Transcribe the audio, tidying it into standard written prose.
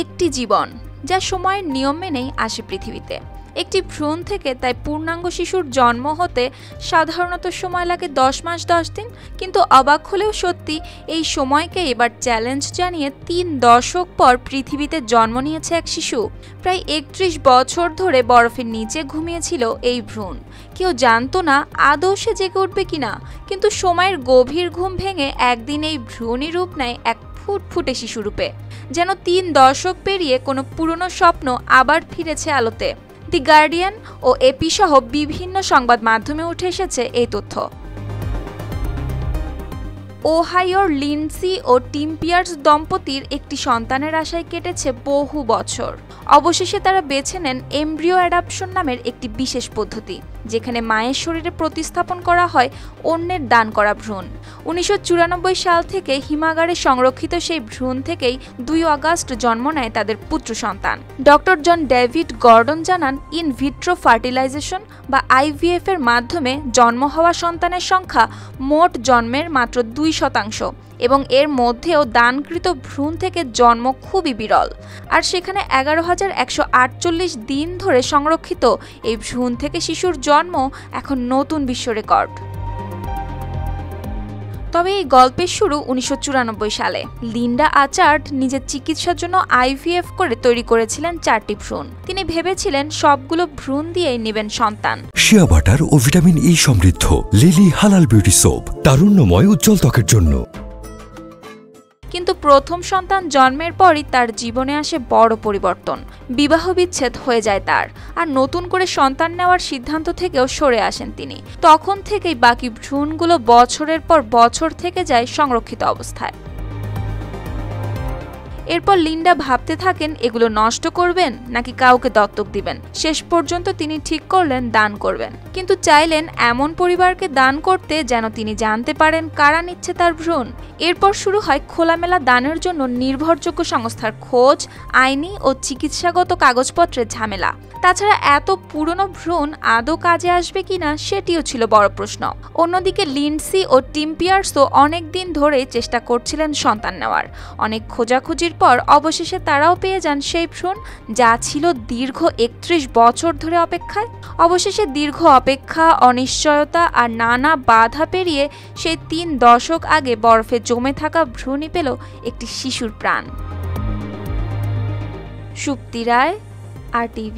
একটি জীবন যা সময়ের নিয়ম মেনেই আসে পৃথিবীতে। একটি ভ্রূণ থেকে তাই পূর্ণাঙ্গ শিশুর জন্ম হতে সাধারণত সময় লাগে 10 মাস 10 দিন। কিন্তু অবাক হলেও সত্যি, এই সময়কে এবার চ্যালেঞ্জ জানিয়ে 3 দশক পর পৃথিবীতে জন্ম নিয়েছে এক শিশু। প্রায় 31 বছর ধরে বরফের নিচে ঘুমিয়েছিল এই ভ্রূণ। কেউ জানতো না আদৌ সে জেগে উঠবে কিনা, কিন্তু সময়ের গভীর ঘুম ভেঙে একদিন এই ভ্রূণই রূপ নেয় এক ফুটফুটে শিশুরূপে। যেন 3 দশক পেরিয়ে কোনো পুরনো স্বপ্ন আবার ফিরেছে আলোতে। দি গার্ডিয়ান ও এপি সহ বিভিন্ন সংবাদ মাধ্যমে উঠে এসেছে এই তথ্য। ওহাইওর লিন্ডসি ও টিম পিয়ার্স দম্পতির একটি সন্তানের আশায় কেটেছে বহু বছর। অবশেষে তারা বেছে নেন এমব্রিও অ্যাডাপশন নামের একটি বিশেষ পদ্ধতি, যেখানে মায়ের শরীরে প্রতিস্থাপন করা হয় অন্যের দান করা ভ্রূণ। 1994 সাল থেকে হিমাগারে সংরক্ষিত সেই ভ্রূণ থেকেই 2 আগস্ট জন্ম নেয় তাদের পুত্র সন্তান। ডক্টর জন ডেভিড গর্ডন জানান, ইন ভিট্রো ফার্টিলাইজেশন বা আইভিএফ এর মাধ্যমে জন্ম হওয়া সন্তানের সংখ্যা মোট জন্মের মাত্র 2%, এবং এর মধ্যেও দানকৃত ভ্রূণ থেকে জন্ম খুবই বিরল। আর সেখানে 11,148 দিন ধরে সংরক্ষিত এই ভ্রূণ থেকে শিশুর জন্ম এখন নতুন বিশ্ব রেকর্ড। তবে এই গল্পের শুরু 1994 সালে। লিন্ডা আচার্ড নিজের চিকিৎসার জন্য আইভিএফ করে তৈরি করেছিলেন 4টি ভ্রূণ। তিনি ভেবেছিলেন সবগুলো ভ্রূণ দিয়েই নেবেন সন্তান। শিয়া বাটার ও ভিটামিন ই সমৃদ্ধ লিলি হালাল বিউটি সোপ, তারুণ্যময় উজ্জ্বল ত্বকের জন্য। কিন্তু প্রথম সন্তান জন্মের পরই তার জীবনে আসে বড় পরিবর্তন। বিবাহ বিচ্ছেদ হয়ে যায় তার, আর নতুন করে সন্তান নেওয়ার সিদ্ধান্ত থেকেও সরে আসেন তিনি। তখন থেকেই বাকি ভ্রূণগুলো বছরের পর বছর থেকে যায় সংরক্ষিত অবস্থায়। এরপর লিন্ডা ভাবতে থাকেন এগুলো নষ্ট করবেন নাকি কাউকে দত্তক দিবেন। শেষ পর্যন্ত তিনি ঠিক করলেন দান করবেন, কিন্তু চাইলেন এমন পরিবারকে দান করতে যেন তিনি জানতে পারেন কারা নিচ্ছে তার ভ্রূণ। এরপর শুরু হয় খোলামেলা দানের জন্য নির্ভরযোগ্য সংস্থার খোঁজ, আইনি ও চিকিৎসাগত কাগজপত্রের ঝামেলা। তাছাড়া এত পুরনো ভ্রূণ আদৌ কাজে আসবে কিনা সেটিও ছিল বড় প্রশ্ন। অন্যদিকে লিন্ডসি ও টিম পিয়ার্সও অনেক দিন ধরে চেষ্টা করছিলেন সন্তান নেওয়ার। অনেক খোঁজাখুঁজির পর অবশেষে তারাও পেয়ে যান সেই ভ্রূণ, যা ছিল দীর্ঘ 31 বছর ধরে অপেক্ষায়। অবশেষে দীর্ঘ অপেক্ষা, অনিশ্চয়তা আর নানা বাধা পেরিয়ে সেই 3 দশক আগে বরফে জমে থাকা ভ্রূণই পেল একটি শিশুর প্রাণ। সুপ্তি রায়, RTV।